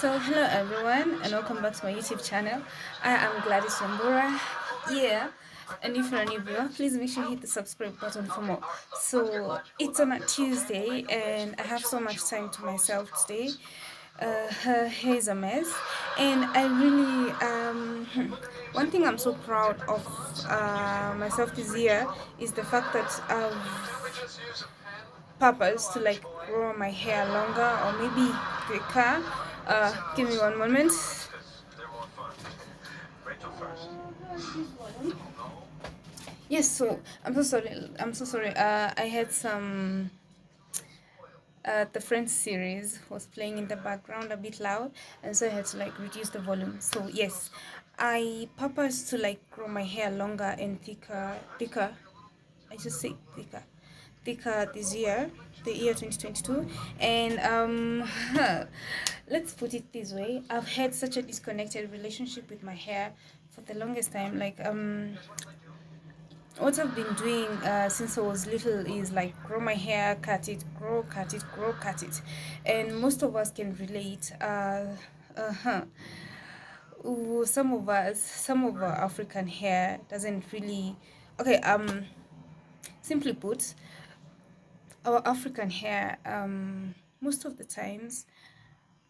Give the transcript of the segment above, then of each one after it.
So hello everyone and welcome back to my YouTube channel. I am Gladys Wambura. Yeah. And if you're a new viewer, please make sure you hit the subscribe button for more. So it's on a Tuesday and I have so much time to myself today. Her hair is a mess and I really one thing I'm so proud of myself this year is the fact that purpose to like grow my hair longer or maybe thicker. Give me one moment. Yes, so I'm so sorry. I'm so sorry. I had some. The Friends series was playing in the background a bit loud, and so I had to like reduce the volume. So yes, I purpose to like grow my hair longer and thicker. I just say thicker this year, the year 2022. And let's put it this way: I've had such a disconnected relationship with my hair for the longest time. Like what I've been doing since I was little is like grow my hair, cut it, grow, cut it, grow, cut it, and most of us can relate. Uh-huh. Some of us, some of our African hair doesn't really. Okay. Simply put, our African hair, most of the times,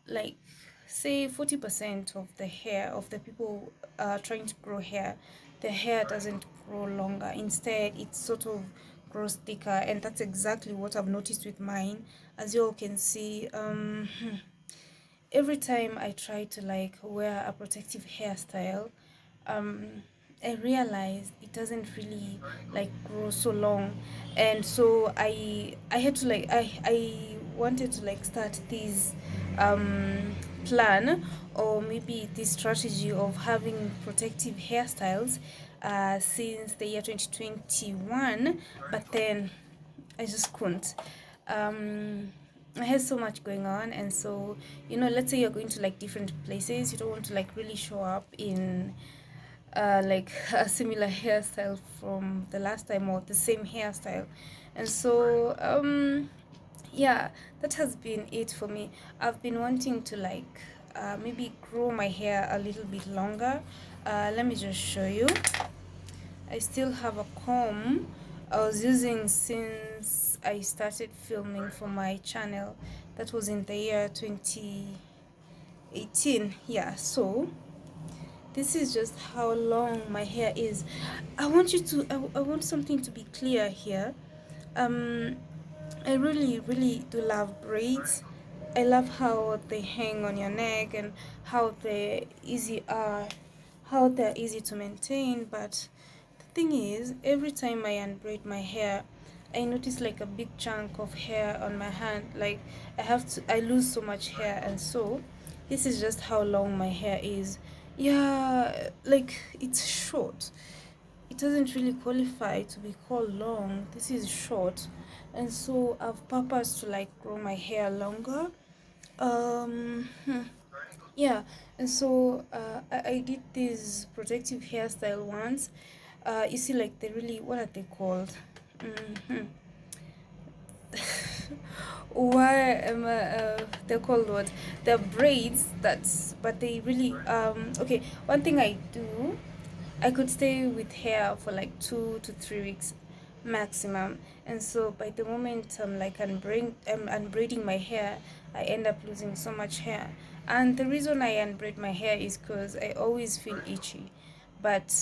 like say 40% of the hair of the people trying to grow hair, the hair doesn't grow longer. Instead, it sort of grows thicker, and that's exactly what I've noticed with mine. As you all can see, every time I try to like wear a protective hairstyle, um I realized it doesn't really like grow so long, and so I had to like I wanted to like start this plan or maybe this strategy of having protective hairstyles since the year 2021, but then I just couldn't. I had so much going on, and so let's say you're going to like different places, you don't want to like really show up in like a similar hairstyle from the last time or the same hairstyle, and so yeah, that has been it for me. I've been wanting to like maybe grow my hair a little bit longer. Let me just show you. I still have a comb I was using since I started filming for my channel. That was in the year 2018. Yeah, so this is just how long my hair is. I want you to, I want something to be clear here. Um, I really, really do love braids. I love how they hang on your neck and how they're easy to maintain, but the thing is, every time I unbraid my hair, I notice like a big chunk of hair on my hand. Like I lose so much hair, and so this is just how long my hair is. Yeah, like it's short. It doesn't really qualify to be called long. This is short, and so I've purposed to like grow my hair longer. Um, hmm, yeah, and so I did this protective hairstyle once. You see, like they really, what are they called? hmm Why am I? They're called what? They're braids. But they really Okay, one thing I do, I could stay with hair for like 2 to 3 weeks maximum, and so by the moment I'm unbraiding my hair, I end up losing so much hair. And the reason I unbraid my hair is because I always feel itchy, but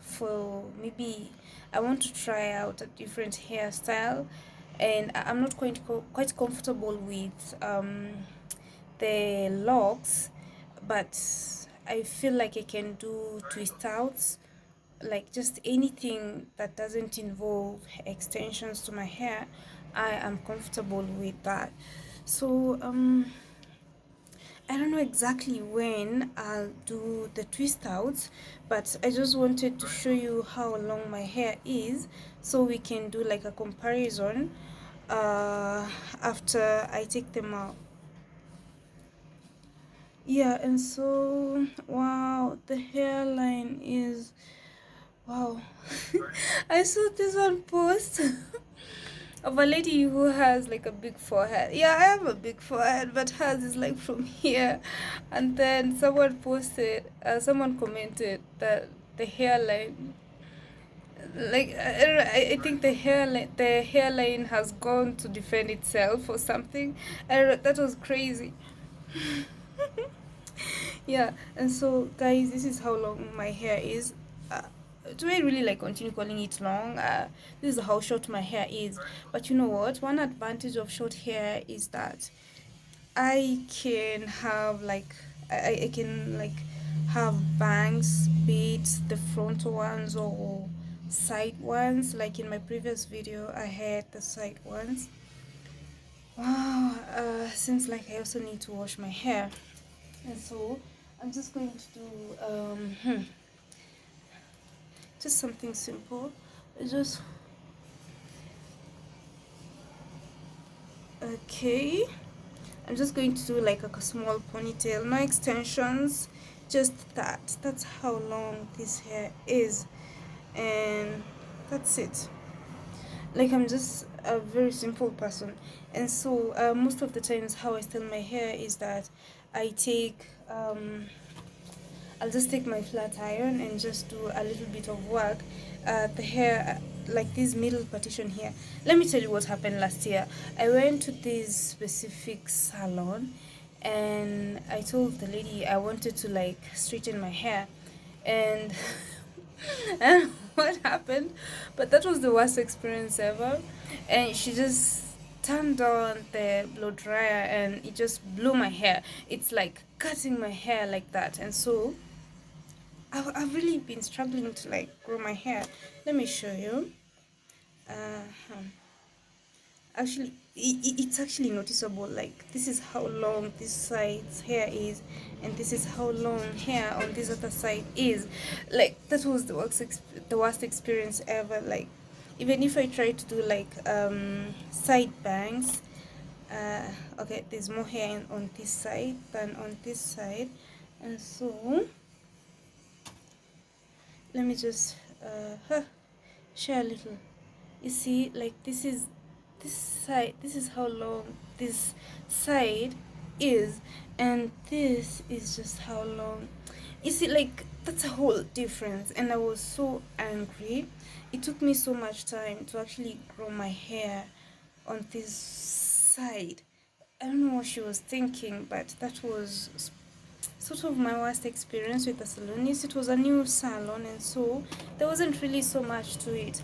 for maybe I want to try out a different hairstyle, and I'm not quite comfortable with the locks, but I feel like I can do twist outs, like just anything that doesn't involve extensions to my hair. I am comfortable with that. So I don't know exactly when I'll do the twist outs, but I just wanted to show you how long my hair is so we can do like a comparison uh, after I take them out. Yeah, and so wow, the hairline is wow. I saw this one post. of a lady who has like a big forehead. Yeah, I have a big forehead, but hers is like from here. And then someone commented that the hairline, like I think the hairline has gone to defend itself or something. That was crazy. Yeah, and so guys, this is how long my hair is. uh, do I really like continue calling it long? This is how short my hair is. But you know what, one advantage of short hair is that I can have like I can like have bangs, be it the front ones or side ones. Like in my previous video I had the side ones. Wow. Seems like I also need to wash my hair, and so I'm just going to do just something simple. Just okay. I'm just going to do like a small ponytail, no extensions, just that. That's how long this hair is, and that's it. Like, I'm just a very simple person, and so most of the times how I style my hair is that I take I'll just take my flat iron and just do a little bit of work. The hair, like this middle partition here. Let me tell you what happened last year. I went to this specific salon and I told the lady I wanted to like straighten my hair. And, and what happened? But that was the worst experience ever. And she just turned on the blow dryer and it just blew my hair. It's like cutting my hair like that. And so I've really been struggling to like grow my hair. Let me show you. Actually, it's actually noticeable. Like, this is how long this side's hair is, and this is how long hair on this other side is. Like, that was the worst experience ever. Like, even if I try to do like side bangs, okay, there's more hair on this side than on this side, and so let me just share a little. You see, like, this is how long this side is, and this is just how long. You see, like, that's a whole difference, and I was so angry. It took me so much time to actually grow my hair on this side. I don't know what she was thinking, but that was sort of my worst experience with the salonist. It was a new salon, and so there wasn't really so much to it.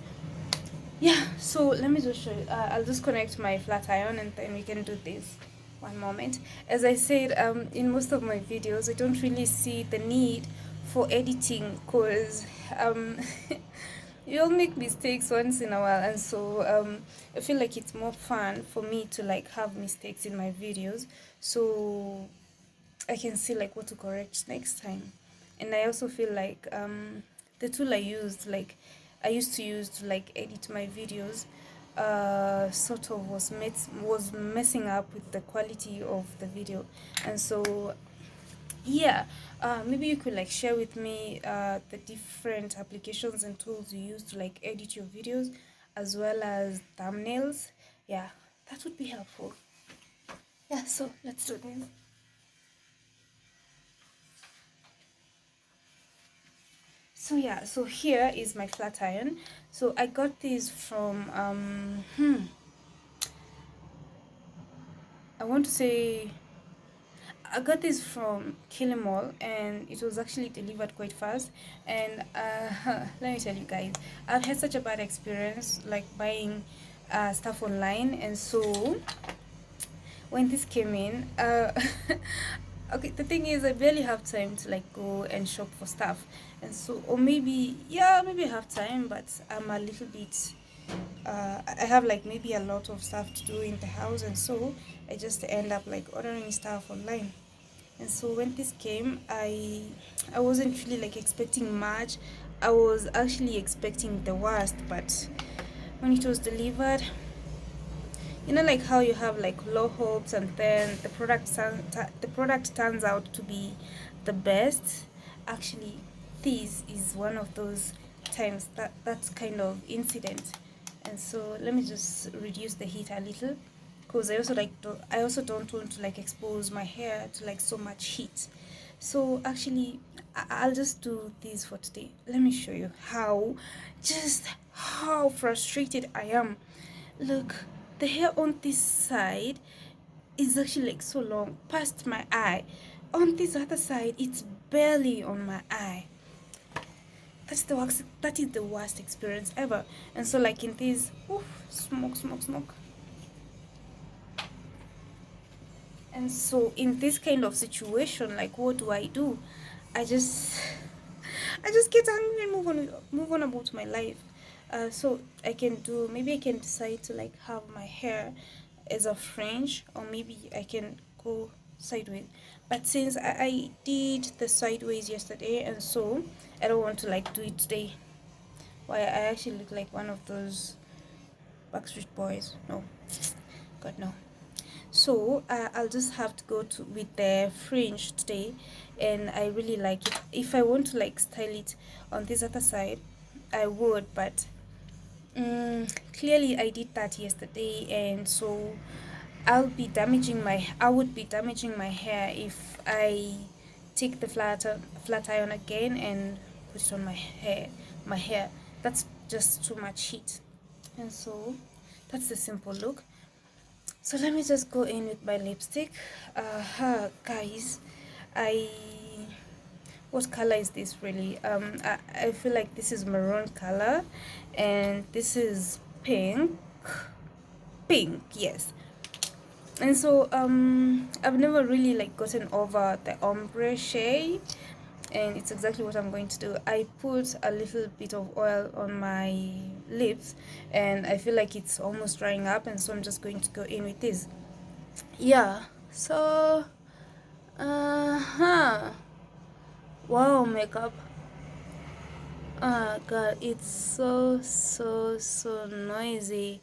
Yeah, so let me just show you. I'll just connect my flat iron and then we can do this. One moment. As I said, in most of my videos I don't really see the need for editing because we all make mistakes once in a while, and so I feel like it's more fun for me to like have mistakes in my videos so I can see like what to correct next time. And I also feel like the tool I used to use to like edit my videos sort of was messing up with the quality of the video. And so yeah, maybe you could like share with me the different applications and tools you use to like edit your videos as well as thumbnails. Yeah, that would be helpful. Yeah, so let's do this. So yeah, so here is my flat iron. So I got this from I want to say I got this from Kilimall, and it was actually delivered quite fast. And let me tell you guys, I've had such a bad experience like buying stuff online, and so when this came in, okay, the thing is I barely have time to like go and shop for stuff, and so, or maybe, yeah, maybe I have time, but I'm a little bit I have like maybe a lot of stuff to do in the house, and so I just end up like ordering stuff online. And so when this came, I wasn't really like expecting much. I was actually expecting the worst, but when it was delivered, you know, like how you have like low hopes and then the product turns out to be the best. Actually, this is one of those times, that kind of incident. And so let me just reduce the heat a little, because I also don't want to like expose my hair to like so much heat. So actually, I'll just do this for today. Let me show you just how frustrated I am. Look, the hair on this side is actually like so long past my eye. On this other side, it's barely on my eye. That is the worst experience ever. And so like in this, oof, smoke. And so in this kind of situation, like what do? I just I just get angry and move on about my life. So I can do, maybe I can decide to like have my hair as a fringe, or maybe I can go sideways. But since I did the sideways yesterday, and so I don't want to like do it today. Why, I actually look like one of those Backstreet Boys. No, God no. So I'll just have to go to with the fringe today, and I really like it. If I want to like style it on this other side, I would, but clearly I did that yesterday, and so I would be damaging my hair if I take the flat iron again and put it on my hair. That's just too much heat. And so that's the simple look. So let me just go in with my lipstick. Guys, I what color is this really? I feel like this is maroon color, and this is pink. Pink, yes. And so I've never really like gotten over the ombre shade, and it's exactly what I'm going to do. I put a little bit of oil on my lips, and I feel like it's almost drying up, and so I'm just going to go in with this. Yeah, so uh-huh. Wow, makeup. Oh god, it's so noisy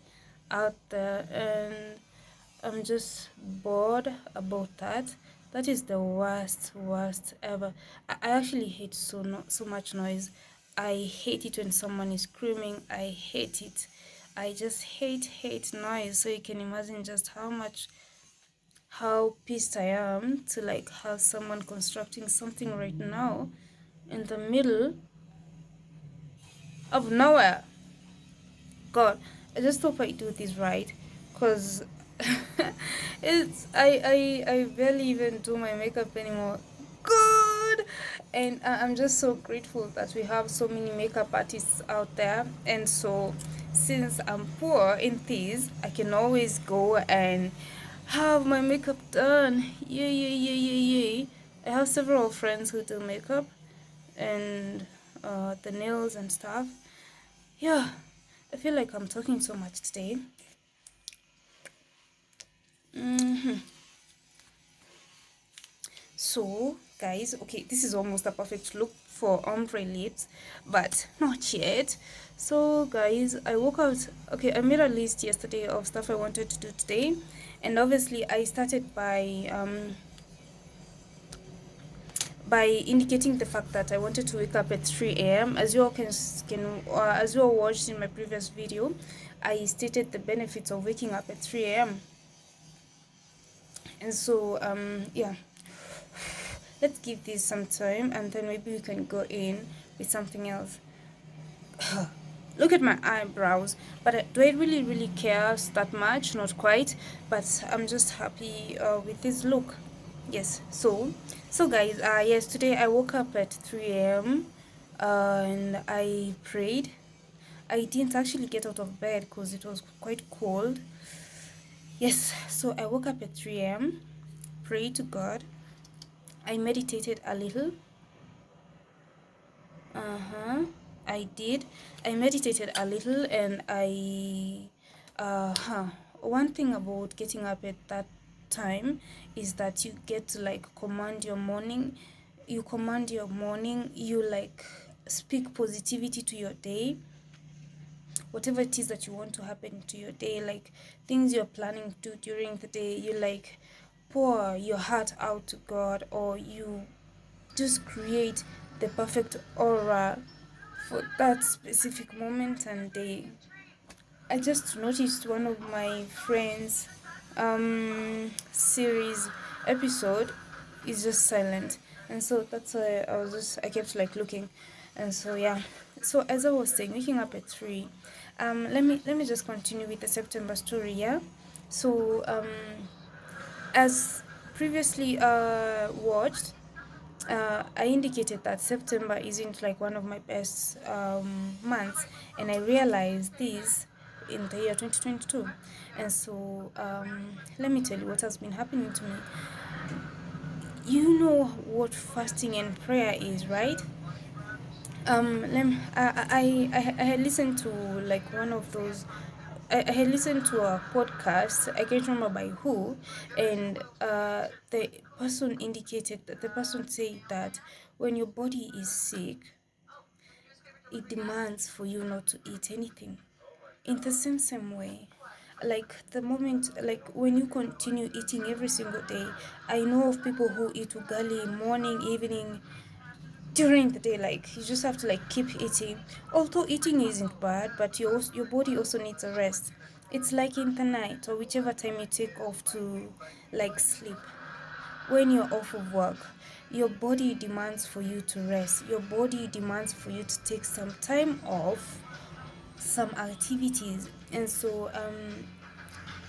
out there, and I'm just bored about that. That is the worst ever. I actually hate so much noise. I hate it when someone is screaming. I hate it. I just hate noise. So you can imagine just how pissed I am to like have someone constructing something right now in the middle of nowhere. God, I just hope I do this right, cause I barely even do my makeup anymore. God, and I'm just so grateful that we have so many makeup artists out there, and so since I'm poor in this, I can always go and have my makeup done. Yay. I have several friends who do makeup and the nails and stuff. Yeah, I feel like I'm talking so much today. hmm So, guys, okay, this is almost a perfect look for ombre lips, but not yet. So, guys, I woke out. Okay, I made a list yesterday of stuff I wanted to do today, and obviously, I started by indicating the fact that I wanted to wake up at 3 a.m. As you all as you all watched in my previous video, I stated the benefits of waking up at 3 a.m. And so yeah, let's give this some time, and then maybe we can go in with something else. Look at my eyebrows, but do I really care that much? Not quite, but I'm just happy with this look. Yes, so guys, yes, today I woke up at 3 a.m. And I prayed. I didn't actually get out of bed because it was quite cold. Yes, so I woke up at 3 a.m., prayed to God. I meditated a little. Uh-huh. I did. I meditated a little, and one thing about getting up at that time is that you get to like command your morning. You command your morning, you like speak positivity to your day, whatever it is that you want to happen to your day, like things you're planning to do during the day. You like pour your heart out to God, or you just create the perfect aura for that specific moment and day. I just noticed one of my friends series episode is just silent, and so that's why I kept like looking, and so yeah. So as I was saying, waking up at 3, let me just continue with the September story. Yeah. So as previously watched, I indicated that September isn't like one of my best months, and I realized this in the year 2022. And so, let me tell you what has been happening to me. You know what fasting and prayer is, right? I had listened to like one of those. I had listened to a podcast. I can't remember by who, and the person indicated that the person said that when your body is sick, it demands for you not to eat anything. In the same way, like the moment, like when you continue eating every single day, I know of people who eat ugali morning, evening, during the day. Like you just have to like keep eating, although eating isn't bad, but your body also needs a rest. It's like in the night or whichever time you take off to like sleep. When you're off of work, your body demands for you to rest, your body demands for you to take some time off, some activities. And so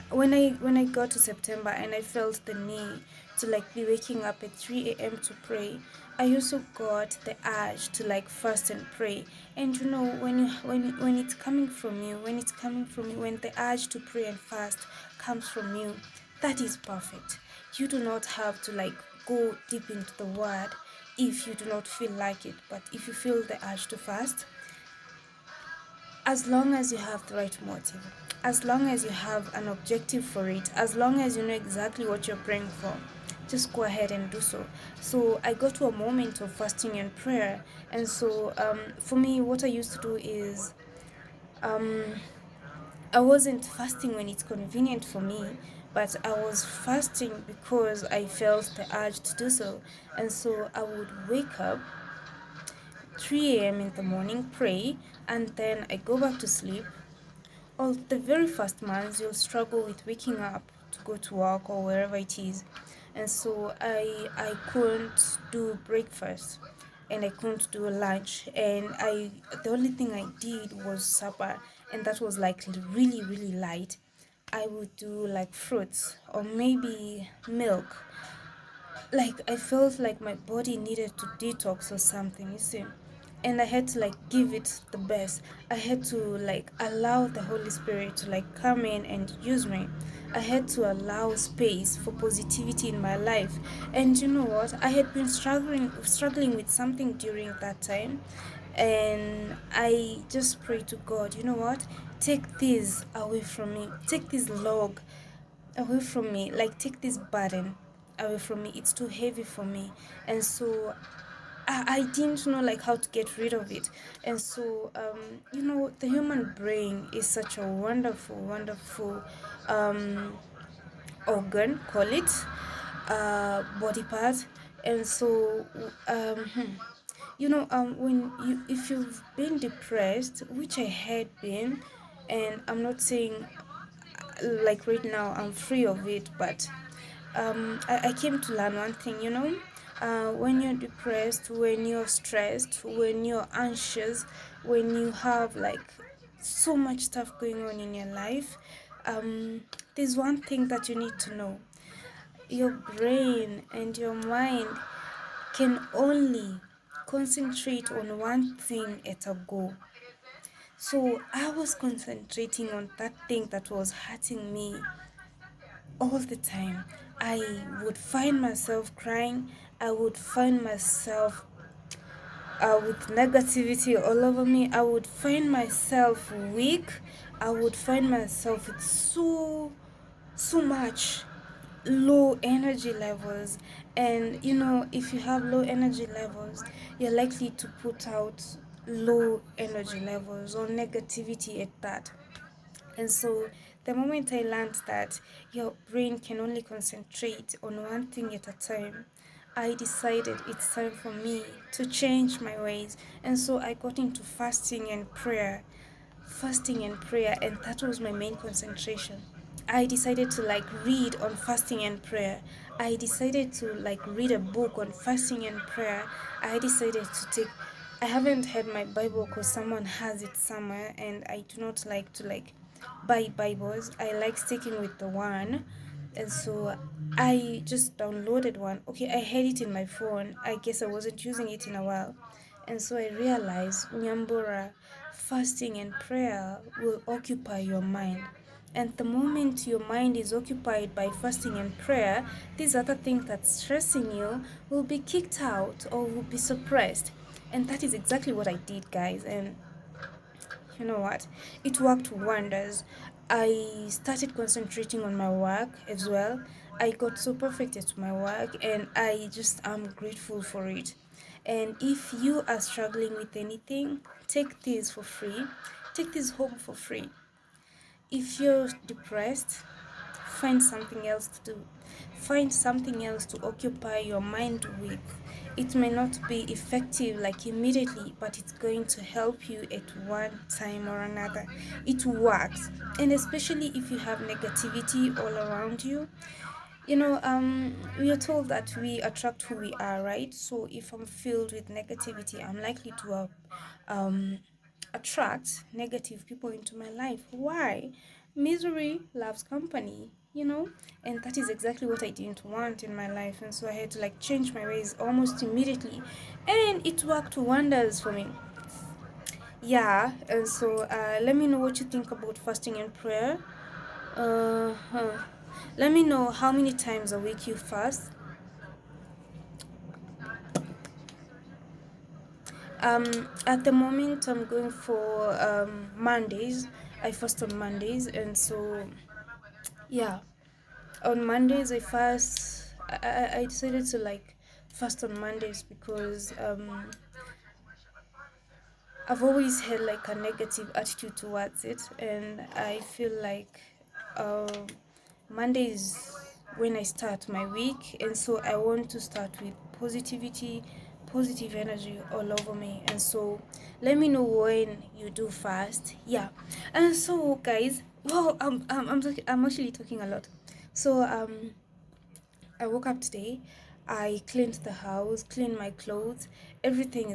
when I got to September and I felt the need to like be waking up at 3 a.m. to pray, I also got the urge to like fast and pray. And you know, when it's coming from you, when the urge to pray and fast comes from you, that is perfect. You do not have to like go deep into the word if you do not feel like it. But if you feel the urge to fast, as long as you have the right motive, as long as you have an objective for it, as long as you know exactly what you're praying for, just go ahead and do so. So I got to a moment of fasting and prayer, and so for me, what I used to do is um, I wasn't fasting when it's convenient for me, but I was fasting because I felt the urge to do so. And so I would wake up 3 a.m. in the morning, pray, and then I go back to sleep. Well, the very first months, you'll struggle with waking up to go to work or wherever it is. And so I couldn't do breakfast and I couldn't do lunch. And the only thing I did was supper, and that was like really, really light. I would do like fruits or maybe milk. Like I felt like my body needed to detox or something, you see. And I had to like give it the best. I had to like allow the Holy Spirit to like come in and use me. I had to allow space for positivity in my life. And you know what? I had been struggling with something during that time. And I just prayed to God, you know what? Take this away from me. Take this log away from me, like take this burden away from me, it's too heavy for me. And so I didn't know like how to get rid of it. And so you know, the human brain is such a wonderful um organ, call it body part. And so you know, when you if you've been depressed, which I had been, and I'm not saying like right now I'm free of it, but I came to learn one thing, you know. When you're depressed, when you're stressed, when you're anxious, when you have like so much stuff going on in your life, there's one thing that you need to know. Your brain and your mind can only concentrate on one thing at a go. So I was concentrating on that thing that was hurting me all the time. I would find myself crying. I would find myself with negativity all over me. I would find myself weak. I would find myself with so much low energy levels. And you know, if you have low energy levels, you're likely to put out low energy levels or negativity at that. And so, the moment I learned that your brain can only concentrate on one thing at a time, I decided it's time for me to change my ways. And so, I got into fasting and prayer. fasting and prayer, and that was my main concentration. I decided to like read on fasting and prayer. I decided to like read a book on fasting and prayer. I decided to take, I haven't had my Bible because someone has it somewhere, and I do not like to like buy Bibles. I like sticking with the one. And so I just downloaded one. Okay, I had it in my phone. I guess I wasn't using it in a while. And so I realized, Nyambura, fasting and prayer will occupy your mind. And the moment your mind is occupied by fasting and prayer, these other things that's stressing you will be kicked out or will be suppressed. And that is exactly what I did, guys. And you know what? It worked wonders. I started concentrating on my work as well. I got so perfect at my work, and I just am grateful for it. And if you are struggling with anything, take this for free. Take this home for free. If you're depressed, find something else to do. Find something else to occupy your mind with. It may not be effective like immediately, but it's going to help you at one time or another. It works. And especially if you have negativity all around you, we are told that we attract who we are, right? So if I'm filled with negativity, I'm likely to um, attract negative people into my life. Why? Misery loves company, and that is exactly what I didn't want in my life. And so I had to like change my ways almost immediately, and it worked wonders for me. Yeah, and so let me know what you think about fasting and prayer. Huh. Let me know how many times a week you fast. At the moment, I'm going for Mondays. I fast on Mondays, and so yeah, on Mondays I fast. I decided to like fast on Mondays because I've always had like a negative attitude towards it, and I feel like um, Monday is when I start my week, and so I want to start with positivity, positive energy all over me. And so, let me know when you do fast. Yeah, and so guys, well, I'm actually talking a lot. So I woke up today. I cleaned the house, cleaned my clothes. Everything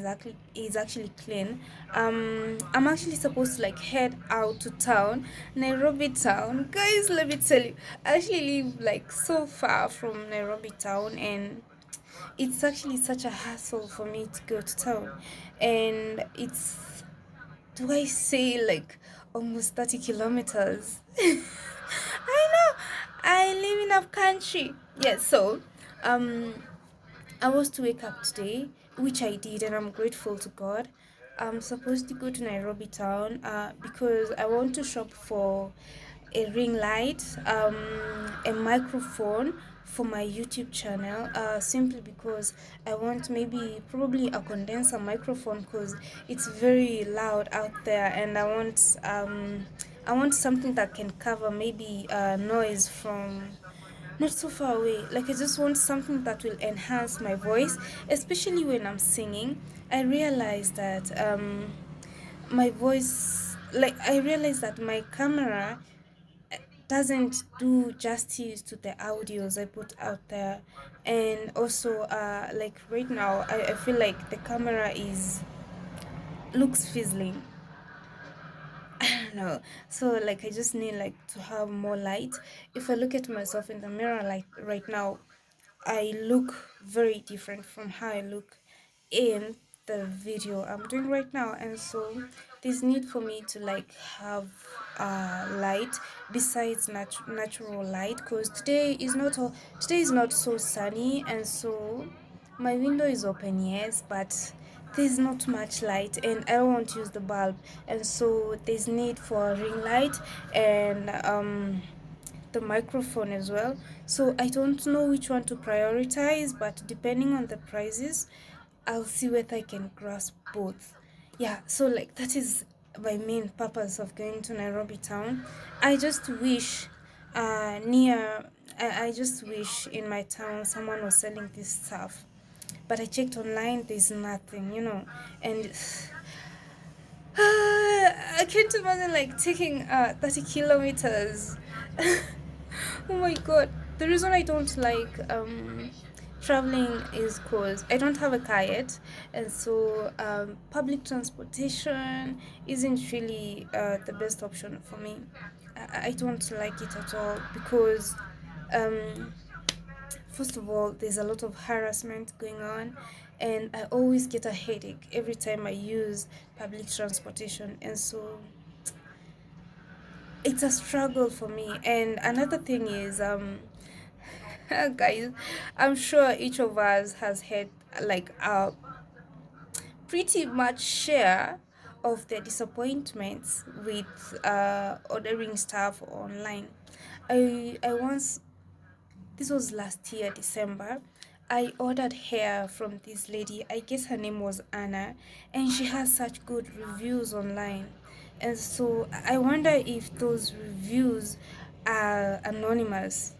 is actually clean. I'm actually supposed to like head out to town, Nairobi town. Guys, let me tell you, I actually live like so far from Nairobi town, and it's actually such a hassle for me to go to town, and it's, do I say like almost 30 kilometers? I know. I live in a country. Yeah, so um I was to wake up today, which I did, and I'm grateful to God. I'm supposed to go to Nairobi town because I want to shop for a ring light, a microphone for my YouTube channel, simply because I want maybe probably a condenser microphone because it's very loud out there, and I want something that can cover maybe noise from not so far away. Like I just want something that will enhance my voice, especially when I'm singing. I realize that my voice, like I realize that my camera doesn't do justice to the audios I put out there. And also like right now I feel like the camera is looks fizzling. I don't know. So like I just need like to have more light. If I look at myself in the mirror like right now, I look very different from how I look in the video I'm doing right now. And so there's need for me to like have light besides natural light, because today is not so sunny, and so my window is open, yes, but there's not much light, and I don't want to use the bulb, and so there's need for a ring light and the microphone as well. So I don't know which one to prioritize, but depending on the prices, I'll see whether I can grasp both. Yeah, so like that is my main purpose of going to Nairobi town. I just wish near I just wish in my town someone was selling this stuff. But I checked online, there's nothing, and I can't imagine like taking 30 kilometers. Oh my god. The reason I don't like traveling is because I don't have a car yet, and so public transportation isn't really the best option for me. I don't like it at all because um, first of all, there's a lot of harassment going on, and I always get a headache every time I use public transportation, and so it's a struggle for me. And another thing is, guys, I'm sure each of us has had like a pretty much share of their disappointments with ordering stuff online. I once, this was last year, December. I ordered hair from this lady. I guess her name was Anna, and she has such good reviews online. And so I wonder if those reviews are anonymous,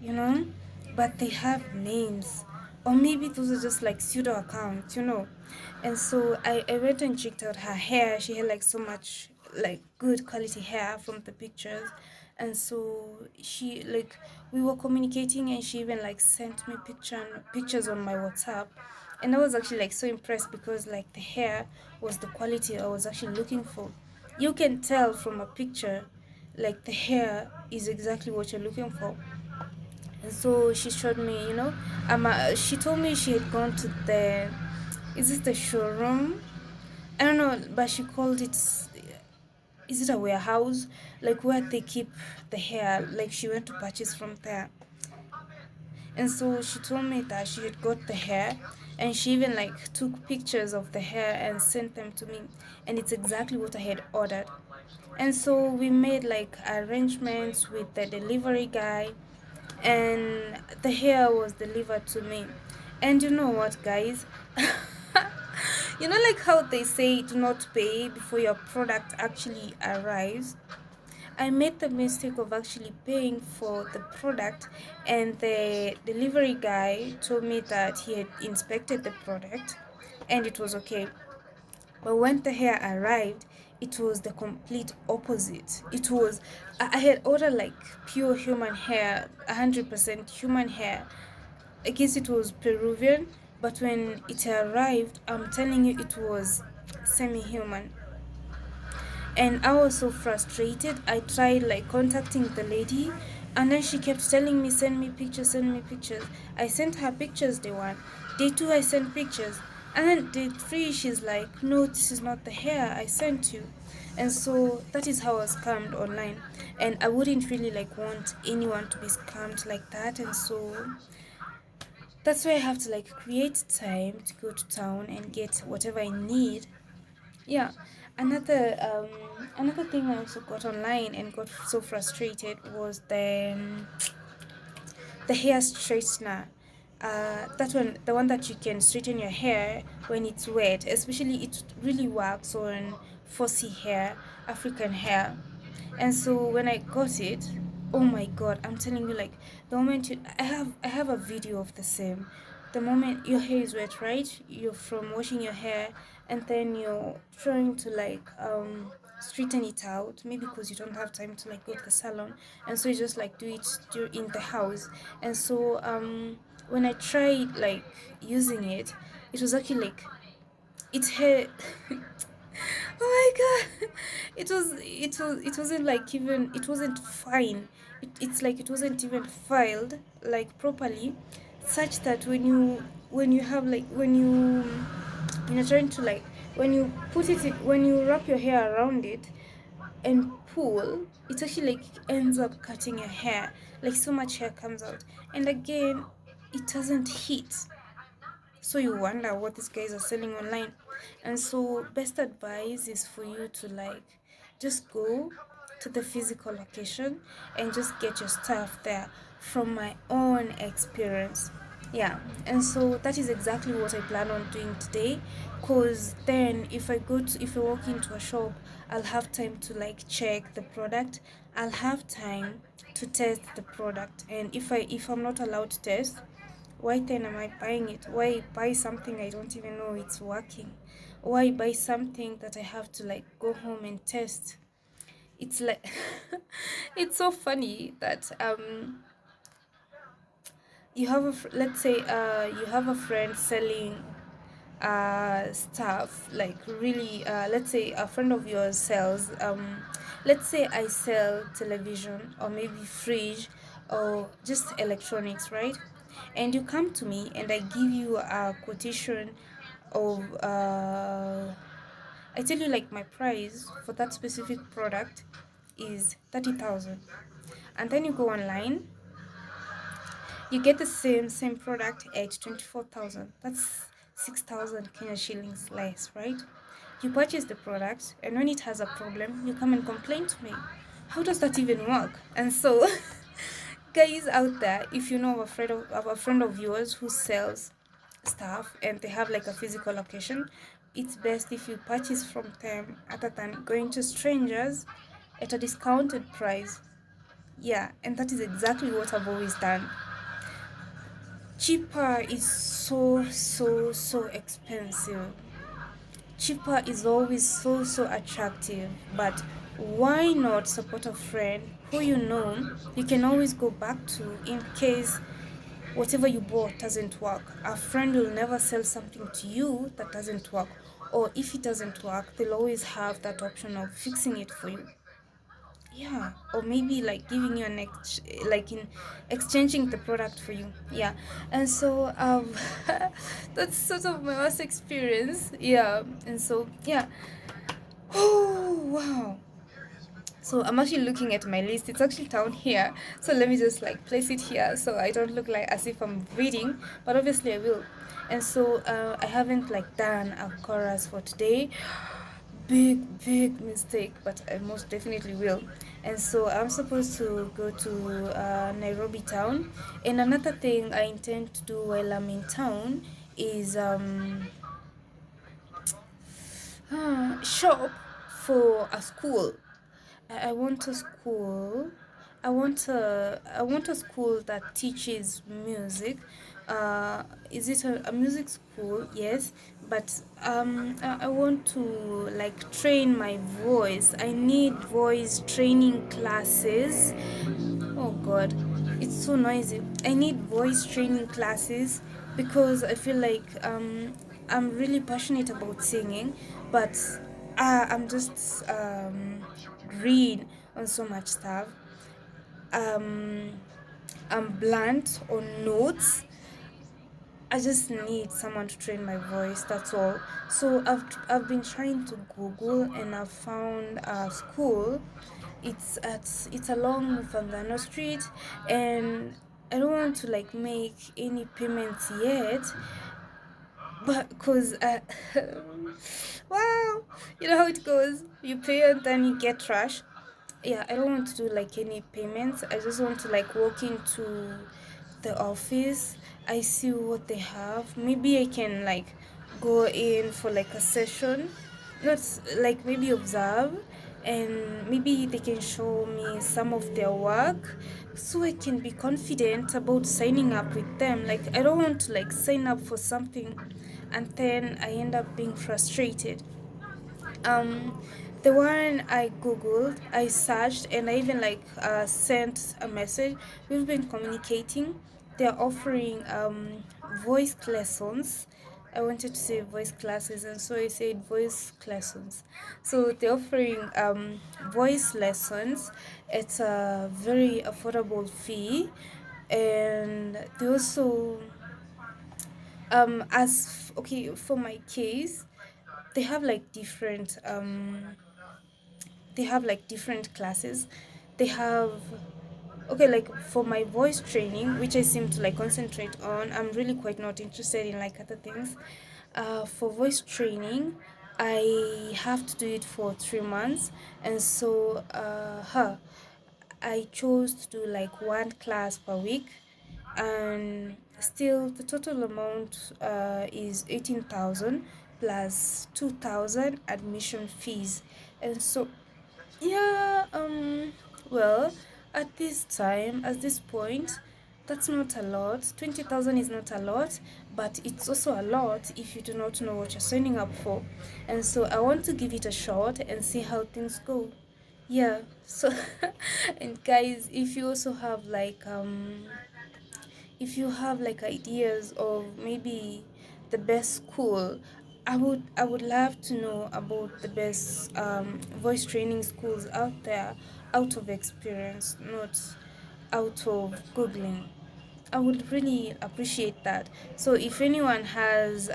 but they have names. Or maybe those are just like pseudo accounts. And so I went and checked out her hair. She had like so much like good quality hair from the pictures. And so she like we were communicating, and she even like sent me pictures on my WhatsApp. And I was actually like so impressed because like the hair was the quality I was actually looking for. You can tell from a picture like the hair is exactly what you're looking for. And so she showed me, she told me she had gone to the, is this the showroom? I don't know, but she called it, is it a warehouse? Like where they keep the hair. Like she went to purchase from there. And so she told me that she had got the hair, and she even like took pictures of the hair and sent them to me. And it's exactly what I had ordered. And so we made like arrangements with the delivery guy, and the hair was delivered to me. And you know what, guys? Like how they say do not pay before your product actually arrives. I made the mistake of actually paying for the product, and the delivery guy told me that he had inspected the product and it was okay. But when the hair arrived, it was the complete opposite. I had ordered like pure human hair, 100% human hair. I guess it was Peruvian, but when it arrived, I'm telling you, it was semi human. And I was so frustrated. I tried like contacting the lady, and then she kept telling me, send me pictures, send me pictures. I sent her pictures day one. Day two, I sent pictures. And then day three, she's like, no, this is not the hair I sent you. And so that is how I was scammed online. And I wouldn't really like want anyone to be scammed like that. And so that's why I have to like create time to go to town and get whatever I need. Yeah, another thing I also got online and got so frustrated was the hair straightener. That one, the one that you can straighten your hair when it's wet. Especially, it really works on fussy hair, African hair. And so when I got it, oh my god, I'm telling you, like the moment I have a video of the same. The moment your hair is wet, right? You're from washing your hair, and then you're trying to like straighten it out. Maybe because you don't have time to like go to the salon, and so you just like do it in the house. And so when I tried like using it, it was actually like it had oh my god, it wasn't like even, it wasn't fine. It's like it wasn't even filed like properly, such that when you have like when you're trying to like when you put it in, when you wrap your hair around it and pull, it actually like ends up cutting your hair. Like so much hair comes out, and again it doesn't hit. So you wonder what these guys are selling online. And so best advice is for you to like just go to the physical location and just get your stuff there, from my own experience. Yeah, and so that is exactly what I plan on doing today, because then if I walk into a shop, I'll have time to like check the product. I'll have time to test the product, and if I'm not allowed to test, Why then am I buying it? Why buy something I don't even know it's working? Why buy something that I have to like go home and test? It's like it's so funny that you have let's say you have a friend selling stuff like really let's say a friend of yours sells let's say I sell television or maybe fridge or just electronics, right? And you come to me and I give you a quotation of I tell you like my price for that specific product is 30,000, and then you go online, you get the same product at 24,000. That's 6,000 Kenya shillings less, right? You purchase the product, and when it has a problem, you come and complain to me. How does that even work? And so, guys out there, if you know of a friend of yours who sells stuff and they have like a physical location, it's best if you purchase from them other than going to strangers at a discounted price. Yeah, and that is exactly what I've always done. Cheaper is so expensive. Cheaper is always so attractive, but why not support a friend who you know you can always go back to in case whatever you bought doesn't work? A friend will never sell something to you that doesn't work, or if it doesn't work, they'll always have that option of fixing it for you. Yeah, or maybe like giving you an like in exchanging the product for you. Yeah, and so that's sort of my last experience. Yeah, and so yeah. Oh wow. So I'm actually looking at my list. It's actually down here. So let me just like place it here so I don't look like as if I'm reading, but obviously I will. And so I haven't like done a chorus for today. Big mistake, but I most definitely will. And so I'm supposed to go to Nairobi town. And another thing I intend to do while I'm in town is shop for a school. I want a school. I want a school that teaches music. Is it a music school? Yes, but I want to like train my voice. I need voice training classes. Oh God, it's so noisy. I need voice training classes because I feel like I'm really passionate about singing, but I'm just green on so much stuff. Um, I'm blunt on notes. I just need someone to train my voice. That's all. So I've been trying to Google and I've found a school. It's along Fangano Street, and I don't want to like make any payments yet, but because wow, you know how it goes. You pay and then you get trash. Yeah, I don't want to do like any payments. I just want to like walk into the office. I see what they have. Maybe I can like go in for like a session, not like maybe observe, and maybe they can show me some of their work so I can be confident about signing up with them. Like I don't want to like sign up for something and then I end up being frustrated. um the one I googled, I searched, and I even like sent a message. We've been communicating. They're offering voice lessons. I wanted to say voice classes, and so I said voice lessons. So they're offering voice lessons at a very affordable fee, and they also okay, for my case, they have like different classes. They have, okay, like for my voice training, which I seem to like concentrate on. I'm really quite not interested in like other things. For voice training, I have to do it for 3 months, and so I chose to do like one class per week, and still the total amount is 18,000 plus 2,000 admission fees. And so yeah, well, at this point, That's not a lot. 20,000 is not a lot, but it's also a lot if you do not know what you're signing up for. And so I want to give it a shot and see how things go. Yeah. So and guys, if you have like ideas of maybe the best school, I would love to know about the best voice training schools out there, out of experience, not out of googling. I would really appreciate that. So if anyone has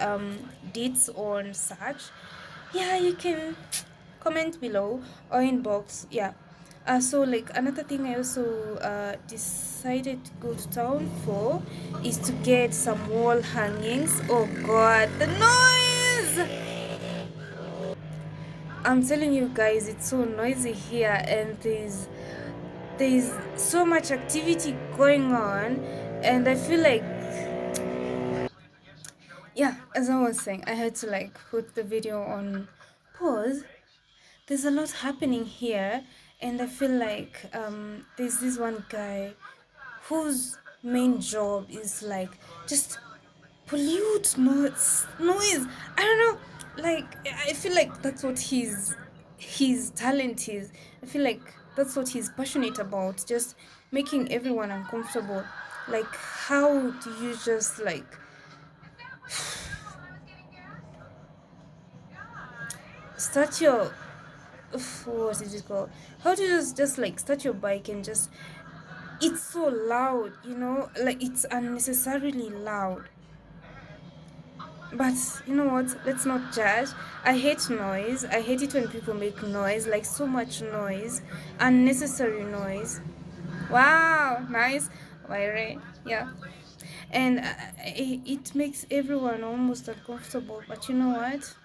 dates on such, yeah, you can comment below or inbox. Yeah. So like another thing I also decided to go to town for is to get some wall hangings. Oh god, the noise! I'm telling you guys, it's so noisy here, and there's so much activity going on, and I feel like, yeah, as I was saying, I had to like put the video on pause. There's a lot happening here, and I feel like there's this one guy whose main job is like just pollute noise. I don't know. Like I feel like that's what his talent is. I feel like that's what he's passionate about. Just making everyone uncomfortable. Like how do you just like start your what is it called? How do you just like start your bike and just it's so loud, like it's unnecessarily loud. But you know what? Let's not judge. I hate noise. I hate it when people make noise, like so much noise, unnecessary noise. Wow, nice. Why, yeah. And it makes everyone almost uncomfortable. But you know what?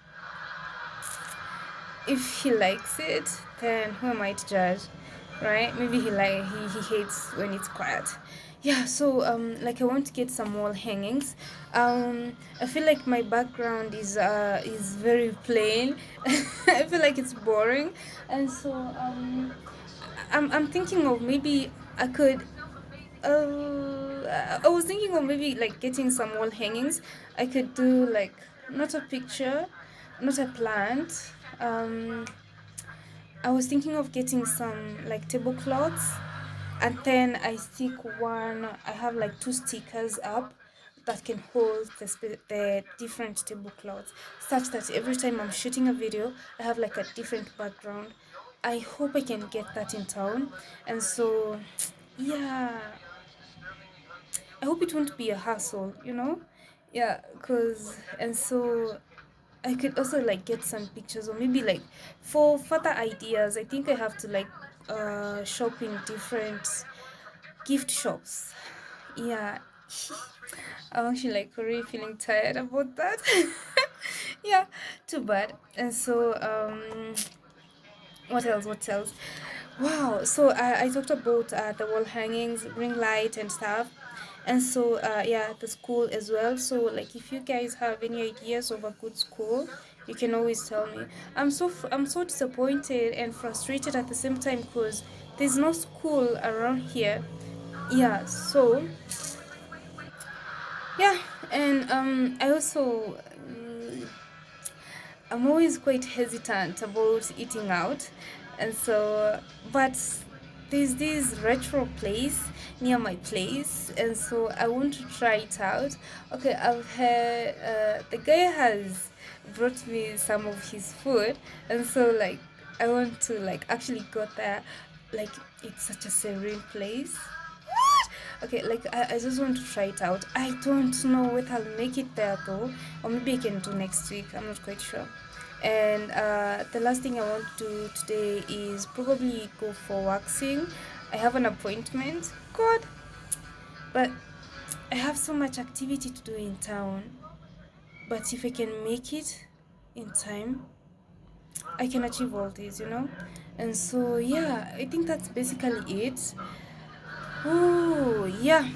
If he likes it, then who am I to judge, right? Maybe he hates when it's quiet. Yeah, so like I want to get some wall hangings. I feel like my background is very plain. I feel like it's boring, and so I'm thinking of maybe I could I was thinking of maybe like getting some wall hangings. I could do like not a picture, not a plant. I was thinking of getting some like tablecloths, and then I stick one. I have like two stickers up that can hold the different tablecloths, such that every time I'm shooting a video, I have like a different background. I hope I can get that in town, and so yeah, I hope it won't be a hassle. Yeah, cause and so I could also like get some pictures, or maybe like for further ideas. I think I have to like shop in different gift shops. Yeah. I'm actually like really feeling tired about that. Yeah, too bad. And so what else? What else? Wow. So I talked about the wall hangings, ring light, and stuff. And so yeah, the school as well. So like, if you guys have any ideas of a good school, you can always tell me. I'm so disappointed and frustrated at the same time because there's no school around here. Yeah. So yeah, and I also I'm always quite hesitant about eating out, and so, but there's this retro place near my place, and so I want to try it out. Okay, I've heard the guy has brought me some of his food, and so like I want to like actually go there. Like it's such a serene place. Okay, like I just want to try it out. I don't know whether I'll make it there though, or maybe I can do next week. I'm not quite sure. And the last thing I want to do today is probably go for waxing. I have an appointment. God, but I have so much activity to do in town. But if I can make it in time, I can achieve all this. And so yeah, I think that's basically it. Oh yeah.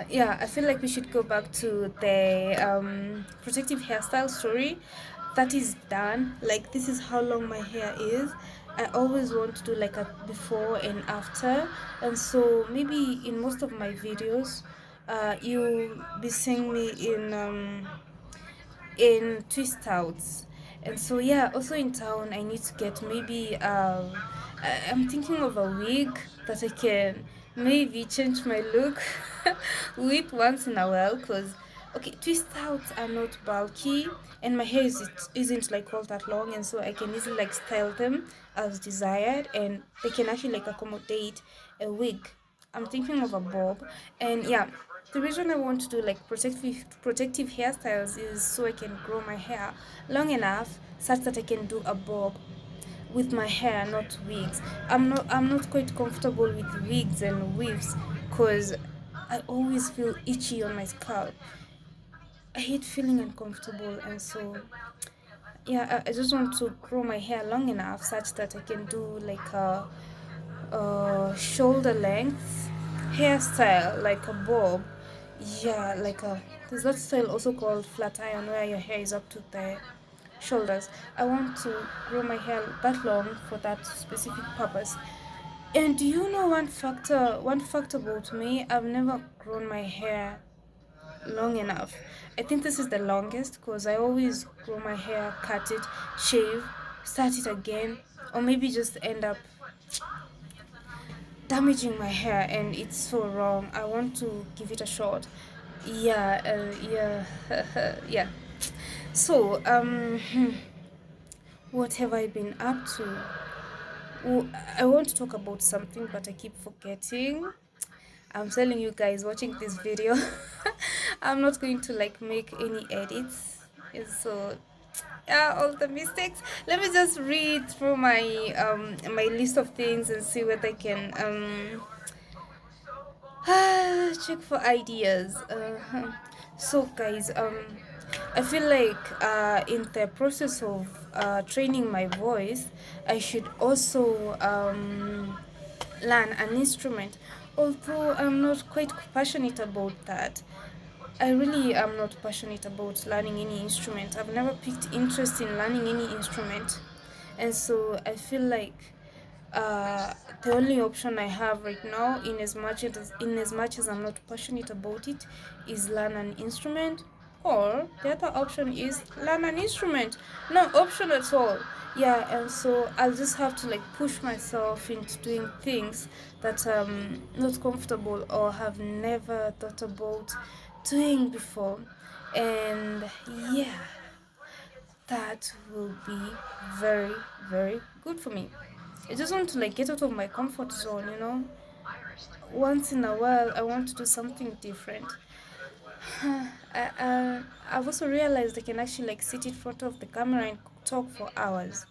Yeah, I feel like we should go back to the protective hairstyle story. That is done. Like, this is how long my hair is. I always want to do like a before and after, and so maybe in most of my videos, you'll be seeing me in twist outs. And so yeah, also in town I need to get maybe I'm thinking of a wig that I can maybe change my look with once in a while, because okay, twist outs are not bulky and my hair isn't like all that long, and so I can easily like style them as desired, and they can actually like accommodate a wig. I'm thinking of a bob, and yeah, the reason I want to do like protective hairstyles is so I can grow my hair long enough such that I can do a bob with my hair, not wigs. I'm not quite comfortable with wigs and weaves because I always feel itchy on my scalp. I hate feeling uncomfortable, and so yeah, I just want to grow my hair long enough such that I can do like shoulder length hairstyle, like a bob. Yeah, like a there's that style also called flat iron where your hair is up to the shoulders. I want to grow my hair that long for that specific purpose. And do you know one fact about me? I've never grown my hair long enough. I think this is the longest because I always grow my hair, cut it, shave, start it again, or maybe just end up damaging my hair, and it's so wrong. I want to give it a shot. Yeah, yeah, yeah. So, what have I been up to? I want to talk about something, but I keep forgetting. I'm telling you guys, watching this video, I'm not going to like make any edits. And so, yeah, all the mistakes. Let me just read through my list of things and see what I can check for ideas. So guys, I feel like in the process of training my voice, I should also learn an instrument. Although I'm not quite passionate about that. I really am not passionate about learning any instrument. I've never picked interest in learning any instrument, and so I feel like uh, the only option I have right now, in as much as I'm not passionate about it, is learn an instrument, or the other option is learn an instrument. No option at all. Yeah, and so I'll just have to like push myself into doing things that I'm not comfortable or have never thought about doing before. And yeah, that will be very, very good for me. I just want to like get out of my comfort zone. Once in a while, I want to do something different. I've also realized I can actually like sit in front of the camera and talk for hours.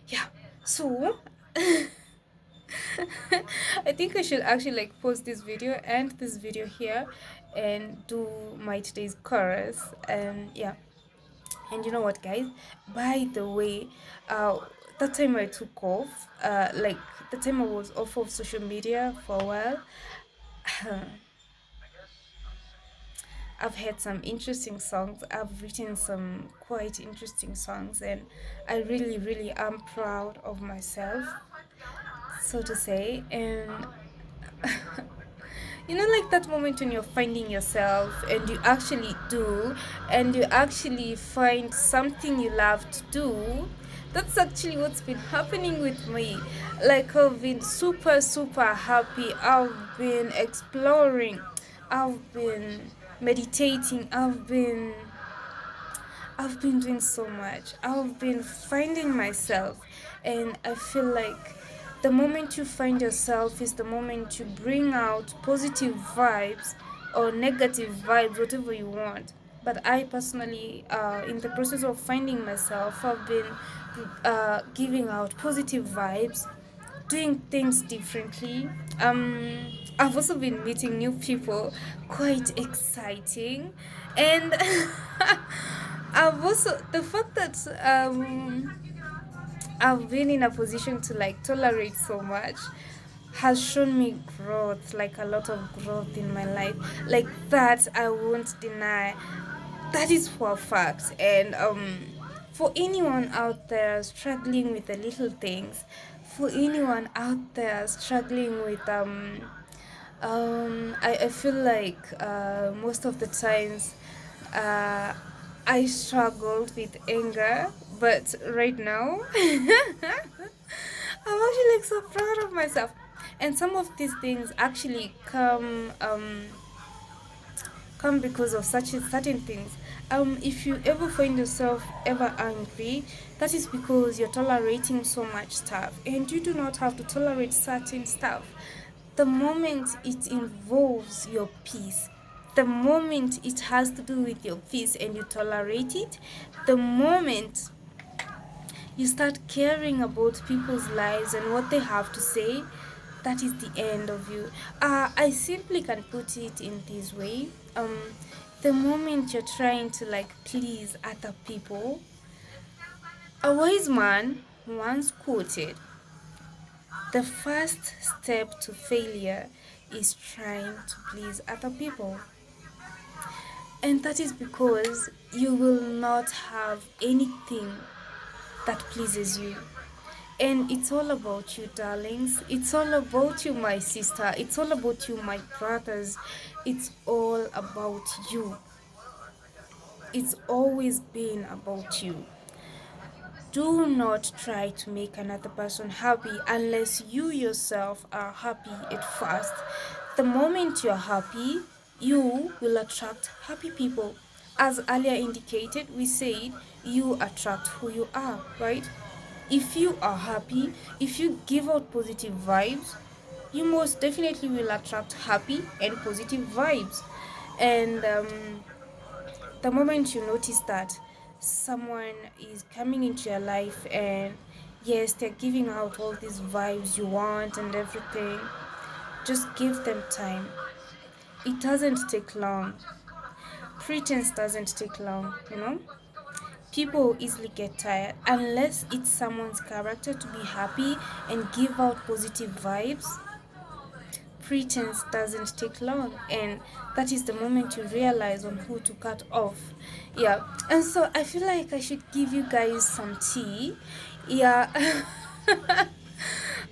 Yeah. So I think I should actually like pause this video and this video here and do my today's chorus. And yeah. And you know what, guys? By the way, uh, that time I took off, like the time I was off of social media for a while, I've had some interesting songs. I've written some quite interesting songs, and I really, really am proud of myself, so to say. And like that moment when you're finding yourself and you actually do, and you actually find something you love to do. That's actually what's been happening with me. Like, I've been super, super happy. I've been exploring, I've been meditating, I've been doing so much. I've been finding myself, and I feel like the moment you find yourself is the moment you bring out positive vibes or negative vibes, whatever you want. But I personally, in the process of finding myself, I've been giving out positive vibes, doing things differently. I've also been meeting new people, quite exciting, and I've also the fact that I've been in a position to like tolerate so much has shown me growth, like a lot of growth in my life. Like that, I won't deny. That is for a fact, and For anyone out there struggling with the little things, for anyone out there struggling with I feel like most of the times uh, I struggled with anger, but right now I'm actually like so proud of myself. And some of these things actually come because of such certain things. If you ever find yourself ever angry, that is because you're tolerating so much stuff, and you do not have to tolerate certain stuff. The moment it involves your peace, the moment it has to do with your peace and you tolerate it, the moment you start caring about people's lives and what they have to say, that is the end of you. I simply can put it in this way. The moment you're trying to like please other people, a wise man once quoted, the first step to failure is trying to please other people. And that is because you will not have anything that pleases you. And it's all about you, darlings. It's all about you, my sister. It's all about you, my brothers. It's all about you. It's always been about you. Do not try to make another person happy unless you yourself are happy at first. The moment you're happy, you will attract happy people. As earlier indicated, we said you attract who you are, right? If you are happy, if you give out positive vibes, you most definitely will attract happy and positive vibes. And the moment you notice that someone is coming into your life and yes, they're giving out all these vibes you want and everything, just give them time. It doesn't take long. Pretense doesn't take long, you know? People easily get tired unless it's someone's character to be happy and give out positive vibes. Pretense doesn't take long, and that is the moment you realize on who to cut off. Yeah, and so I feel like I should give you guys some tea. Yeah.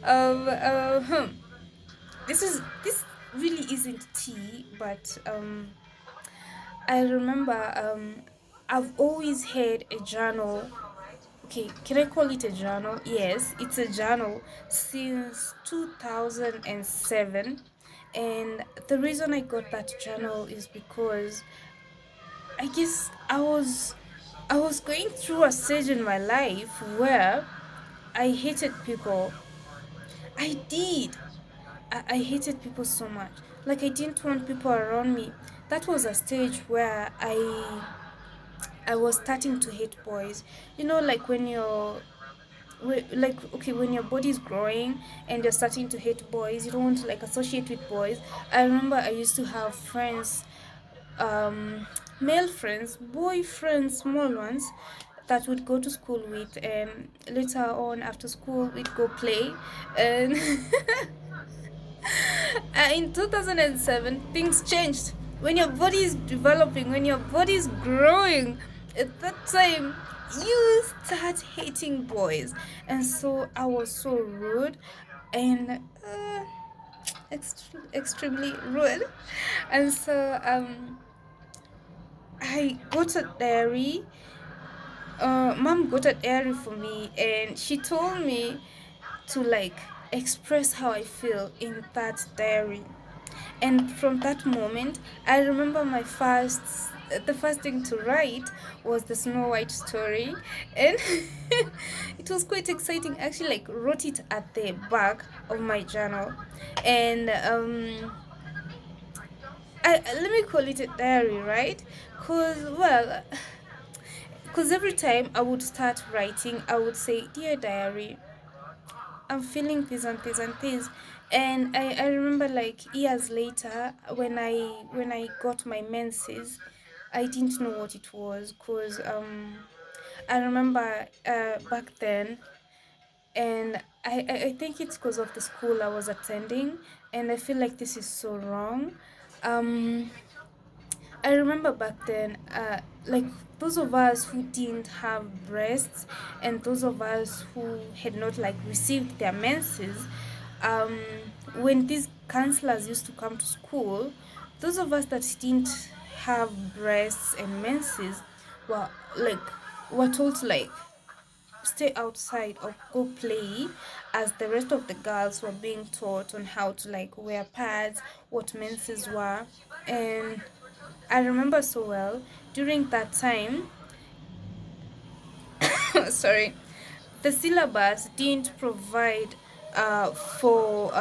um, uh, hmm. This really isn't tea, but I remember I've always had a journal. Okay, can I call it a journal? Yes, it's a journal since 2007. And the reason I got that journal is because I guess I was going through a stage in my life where I hated people. I did. I hated people so much. Like I didn't want people around me. That was a stage where I was starting to hate boys. You know, like when you're like okay, when your body is growing and you're starting to hate boys, you don't want to like associate with boys. I remember I used to have friends, um male friends, boy friends, small ones, that would go to school with, and later on after school we'd go play. And in 2007 things changed. When your body is developing, when your body is growing, at that time you start hating boys. And so I was so rude and extremely rude. And so I got a diary. Mom got a diary for me, and she told me to like express how I feel in that diary. And from that moment, I remember the first thing to write was the Snow White story, and it was quite exciting. I actually like wrote it at the back of my journal, and let me call it a diary, right? Cause every time I would start writing, I would say, "Dear diary, I'm feeling this and this and this." And I remember like years later when I got my menses, I didn't know what it was because I remember back then, and I think it's because of the school I was attending, and I feel like this is so wrong. um I remember back then, like those of us who didn't have breasts and those of us who had not like received their menses, um, when these counselors used to come to school, those of us that didn't have breasts and menses were like were told to like stay outside or go play, as the rest of the girls were being taught on how to like wear pads, what menses were. And I remember so well during that time, sorry, the syllabus didn't provide for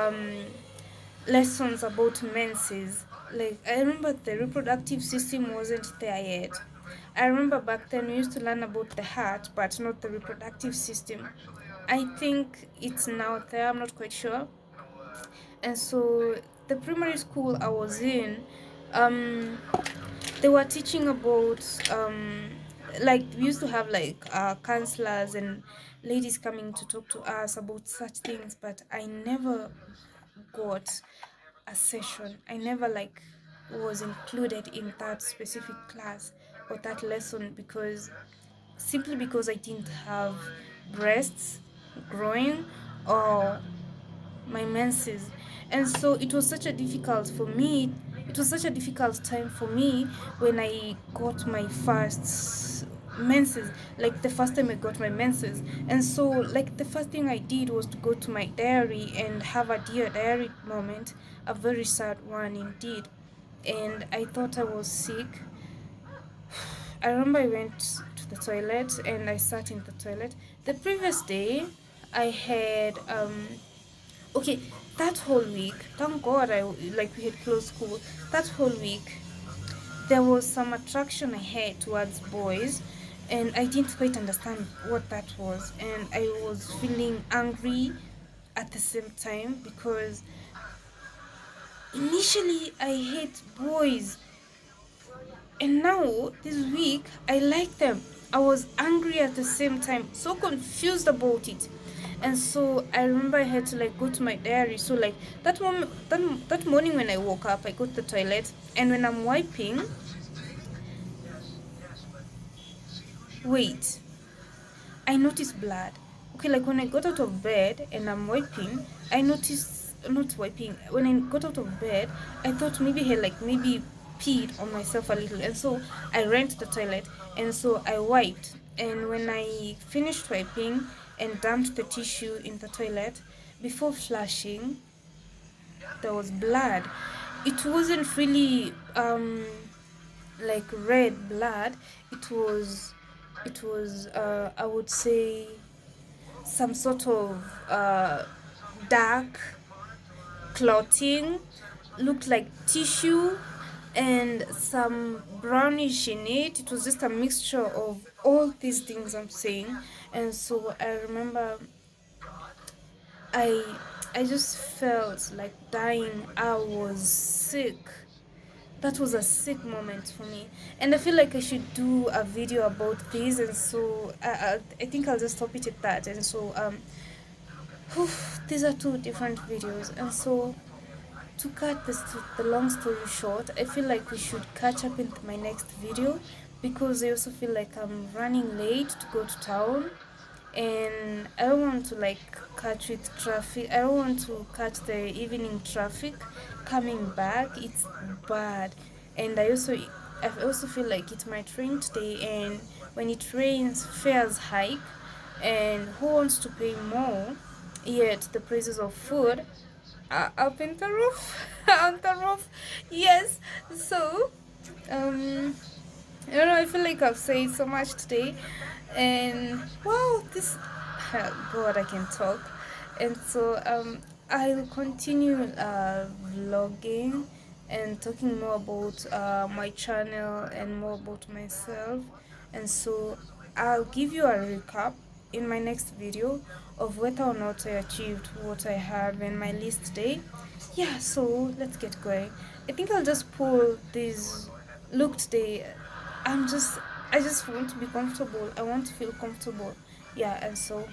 lessons about menses. Like I remember the reproductive system wasn't there yet. I remember back then we used to learn about the heart, but not the reproductive system. I think it's now there. I'm not quite sure. And so the primary school I was in, um, they were teaching about like we used to have like counselors and ladies coming to talk to us about such things, but I never got a session. I never like was included in that specific class or that lesson because simply because I didn't have breasts growing or my menses. And so it was such a difficult for me, it was such a difficult time for me when I got my first menses, like the first time I got my menses. And so like the first thing I did was to go to my diary and have a dear diary moment, a very sad one indeed. And I thought I was sick. I remember I went to the toilet and I sat in the toilet. The previous day I had okay, that whole week, thank God I like we had closed school. That whole week there was some attraction I had towards boys, and I didn't quite understand what that was, and I was feeling angry at the same time because initially I hate boys, and now this week I like them. I was angry at the same time, so confused about it. And so I remember I had to like go to my diary. So like that morning when I woke up, I go to the toilet, and when I'm wiping, wait, I noticed blood. Okay, like when I got out of bed and I'm wiping, I noticed not wiping. When I got out of bed, I thought maybe I had like maybe peed on myself a little, and so I ran to the toilet, and so I wiped. And when I finished wiping and dumped the tissue in the toilet, before flushing, there was blood. It wasn't really like red blood. It was I would say some sort of dark clotting, looked like tissue and some brownish in it. It was just a mixture of all these things I'm saying. And so I remember I I just felt like dying. I was sick. That was a sick moment for me, and I feel like I should do a video about this. And so I think I'll just stop it at that. And so whew, these are two different videos. And so to cut the long story short, I feel like we should catch up in my next video because I also feel like I'm running late to go to town, and I don't want to like catch with traffic. I don't want to catch the evening traffic coming back. It's bad, and I also feel like it might rain today, and when it rains, fares hike, and who wants to pay more? Yet the prices of food are up in the roof, on the roof. Yes. So I don't know, I feel like I've said so much today. And wow, this God, I can talk. And so I'll continue vlogging and talking more about my channel and more about myself. And so I'll give you a recap in my next video of whether or not I achieved what I have in my list today. Yeah, so let's get going. I think I'll just pull this look today. I just want to be comfortable. I want to feel comfortable. Yeah, and so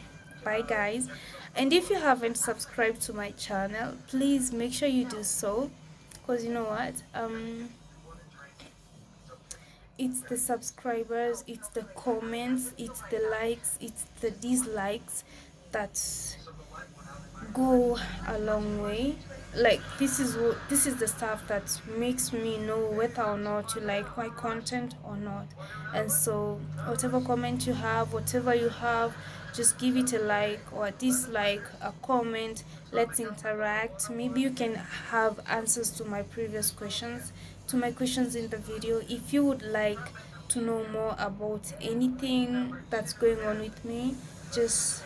bye guys. And if you haven't subscribed to my channel, please make sure you do so, because you know what? It's the subscribers, it's the comments, it's the likes, it's the dislikes that go a long way. Like this is the stuff that makes me know whether or not you like my content or not. And so whatever comment you have, whatever you have, just give it a like or a dislike, a comment. Let's interact. Maybe you can have answers to my previous questions, to my questions in the video. If you would like to know more about anything that's going on with me, just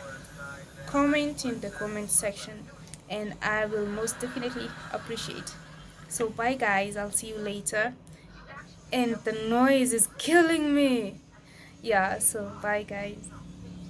comment in the comment section and I will most definitely appreciate. So bye guys, I'll see you later. And the noise is killing me. Yeah, so bye guys.